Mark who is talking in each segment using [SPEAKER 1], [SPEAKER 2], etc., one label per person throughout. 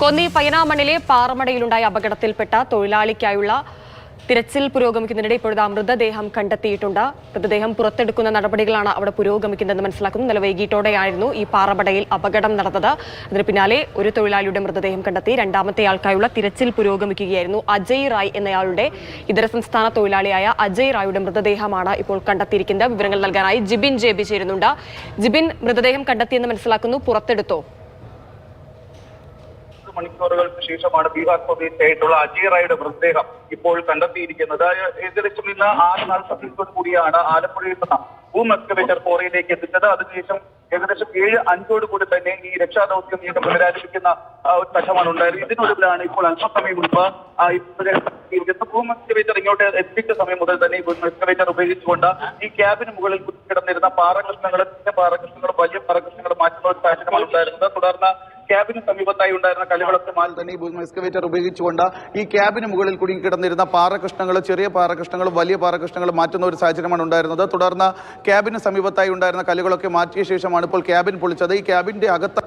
[SPEAKER 1] കോന്നി പയ്യനാമണ്ണിലെ പാറമടയിലുണ്ടായ അപകടത്തിൽപ്പെട്ട തൊഴിലാളിക്കായുള്ള തിരച്ചിൽ പുരോഗമിക്കുന്നതിനിടെ ഇപ്പോഴത്തെ മൃതദേഹം കണ്ടെത്തിയിട്ടുണ്ട്. മൃതദേഹം പുറത്തെടുക്കുന്ന നടപടികളാണ് അവിടെ പുരോഗമിക്കുന്നതെന്ന് മനസ്സിലാക്കുന്നു. ഇന്നലെ വൈകിട്ടോടെയായിരുന്നു ഈ പാറമടയിൽ അപകടം നടന്നത്. അതിന് പിന്നാലെ ഒരു തൊഴിലാളിയുടെ മൃതദേഹം കണ്ടെത്തി. രണ്ടാമത്തെ ആൾക്കായുള്ള തിരച്ചിൽ പുരോഗമിക്കുകയായിരുന്നു. അജയ് റായ് എന്നയാളുടെ ഇതര സംസ്ഥാന തൊഴിലാളിയായ അജയ് റായുടെ മൃതദേഹമാണ് ഇപ്പോൾ കണ്ടെത്തിയിരിക്കുന്നത്. വിവരങ്ങൾ നൽകാനായി ജിബിൻ ജെബി ചേരുന്നുണ്ട്. ജിബിൻ, മൃതദേഹം കണ്ടെത്തിയെന്ന് മനസ്സിലാക്കുന്നു. പുറത്തെടുത്തോ?
[SPEAKER 2] മണിക്കൂറുകൾക്ക് ശേഷമാണ് ബീഹാർ സ്വദേശിയായിട്ടുള്ള അജയ് റായുടെ മൃതദേഹം ഇപ്പോൾ കണ്ടെത്തിയിരിക്കുന്നത്. ഏകദേശം ഇന്ന് 6:40 കൂടിയാണ് ആലപ്പുഴയിൽ നിന്ന് ബൂം എക്സ്കവേറ്റർ ക്വാറിയിലേക്ക് എത്തിച്ചത്. അതിനുശേഷം ഏകദേശം 7:05 കൂടി തന്നെ ഈ രക്ഷാദൌത്യം വീണ്ടും പുനരാരംഭിക്കുന്ന ഒരു ഘട്ടമാണ് ഉണ്ടായത്. ഇതിനൊടുവിലാണ് ഇപ്പോൾ അല്പസമയം മുൻപ് ബൂം എക്സ്കവേറ്റർ ഇങ്ങോട്ട് എത്തിച്ച സമയം മുതൽ തന്നെ ഈ ബൂം എക്സ്കവേറ്റർ ഉപയോഗിച്ചുകൊണ്ട് ഈ ക്യാബിന് മുകളിൽ കിടന്നിരുന്ന പാറകഷ്ണങ്ങളും വലിയ പാറകഷ്ണങ്ങളും മാറ്റുന്ന ഒരു സാഹചര്യമാണ് ഉണ്ടായിരുന്നത്. തുടർന്ന് ക്യാബിന് സമീപത്തായി ഉണ്ടായിരുന്ന കല്ലുകളൊക്കെ മാറ്റി തന്നെ ഈ ബൂം എക്സ്കവേറ്റർ ഉപയോഗിച്ചുകൊണ്ട് ഈ ക്യാബിന് മുകളിൽ കുടുങ്ങി കിടന്നിരുന്ന പാറകഷ്ണങ്ങൾ, ചെറിയ പാറകഷ്ണങ്ങളും വലിയ പാറകഷ്ണങ്ങളും മാറ്റുന്ന ഒരു സാഹചര്യമാണ് ഉണ്ടായിരുന്നത്. തുടർന്ന് ക്യാബിന് സമീപത്തായി ഉണ്ടായിരുന്ന കല്ലുകളൊക്കെ മാറ്റിയ ശേഷമാണ് ഇപ്പോൾ ക്യാബിൻ പൊളിച്ചത്. ഈ ക്യാബിന്റെ അകത്ത്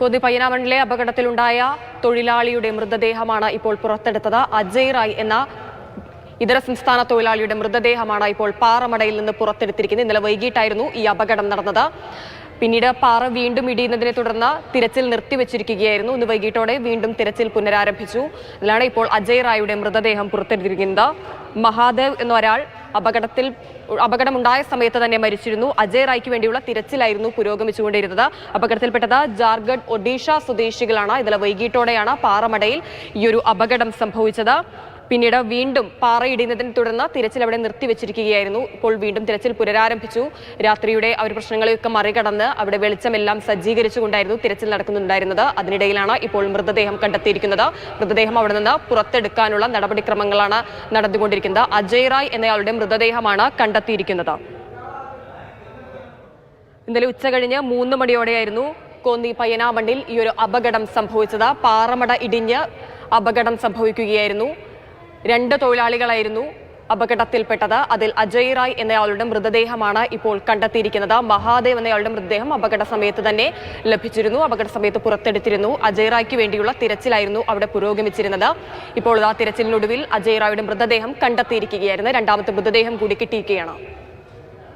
[SPEAKER 1] കോന്നി പയ്യനാമണ്ണിലെ അപകടത്തിലുണ്ടായ തൊഴിലാളിയുടെ മൃതദേഹമാണ് ഇപ്പോൾ പുറത്തെടുത്തത്. അജയ് റായ് എന്ന ഇതര സംസ്ഥാന തൊഴിലാളിയുടെ മൃതദേഹമാണ് ഇപ്പോൾ പാറമടയിൽ നിന്ന് പുറത്തെടുത്തിരിക്കുന്നത്. ഇന്നലെ വൈകിട്ടായിരുന്നു ഈ അപകടം നടന്നത്. പിന്നീട് പാറ വീണ്ടും ഇടിയുന്നതിനെ തുടർന്ന് തിരച്ചിൽ നിർത്തിവെച്ചിരിക്കുകയായിരുന്നു. ഇന്ന് വൈകിട്ടോടെ വീണ്ടും തിരച്ചിൽ പുനരാരംഭിച്ചു. അതിലാണ് ഇപ്പോൾ അജയ് റായുടെ മൃതദേഹം പുറത്തെടുത്തിരിക്കുന്നത്. മഹാദേവ് എന്ന ഒരാൾ അപകടമുണ്ടായ സമയത്ത് തന്നെ മരിച്ചിരുന്നു. അജയ് റായ്ക്ക് വേണ്ടിയുള്ള തിരച്ചിലായിരുന്നു പുരോഗമിച്ചുകൊണ്ടിരുന്നത്. അപകടത്തിൽപ്പെട്ടത് ജാർഖണ്ഡ്, ഒഡീഷ സ്വദേശികളാണ്. ഇന്നലെ വൈകിട്ടോടെയാണ് പാറമടയിൽ ഈ ഒരു അപകടം സംഭവിച്ചത്. പിന്നീട് വീണ്ടും പാറയിടുന്നതിനെ തുടർന്ന് തിരച്ചിൽ അവിടെ നിർത്തിവെച്ചിരിക്കുകയായിരുന്നു. ഇപ്പോൾ വീണ്ടും തിരച്ചിൽ പുനരാരംഭിച്ചു. രാത്രിയുടെ ആ ഒരു പ്രശ്നങ്ങളെയൊക്കെ മറികടന്ന് അവിടെ വെളിച്ചമെല്ലാം സജ്ജീകരിച്ചുകൊണ്ടായിരുന്നു തിരച്ചിൽ നടക്കുന്നുണ്ടായിരുന്നത്. അതിനിടയിലാണ് ഇപ്പോൾ മൃതദേഹം കണ്ടെത്തിയിരിക്കുന്നത്. മൃതദേഹം അവിടെ നിന്ന് പുറത്തെടുക്കാനുള്ള നടപടിക്രമങ്ങളാണ് നടന്നുകൊണ്ടിരിക്കുന്നത്. അജയ് റായ് എന്നയാളുടെ മൃതദേഹമാണ് കണ്ടെത്തിയിരിക്കുന്നത്. ഇന്നലെ ഉച്ചകഴിഞ്ഞ് 3 മണിയോടെയായിരുന്നു കോന്നി പയ്യനാമണ്ണിൽ ഈ ഒരു അപകടം സംഭവിച്ചത്. പാറമട ഇടിഞ്ഞ് അപകടം സംഭവിക്കുകയായിരുന്നു. 2 തൊഴിലാളികളായിരുന്നു അപകടത്തിൽപ്പെട്ടത്. അതിൽ അജയ് റായ് എന്നയാളുടെ മൃതദേഹമാണ് ഇപ്പോൾ കണ്ടെത്തിയിരിക്കുന്നത്. മഹാദേവ് എന്നയാളുടെ മൃതദേഹം അപകട സമയത്ത് തന്നെ ലഭിച്ചിരുന്നു. അപകട സമയത്ത് പുറത്തെടുത്തിരുന്നു. അജയ് റായ്ക്ക് വേണ്ടിയുള്ള തിരച്ചിലായിരുന്നു അവിടെ പുരോഗമിച്ചിരുന്നത്. ഇപ്പോൾ ആ തിരച്ചിലിനൊടുവിൽ അജയ് റായുടെ മൃതദേഹം കണ്ടെത്തിയിരിക്കുകയായിരുന്നു. രണ്ടാമത്തെ മൃതദേഹം കൂടി കിട്ടിയിരിക്കുകയാണ്.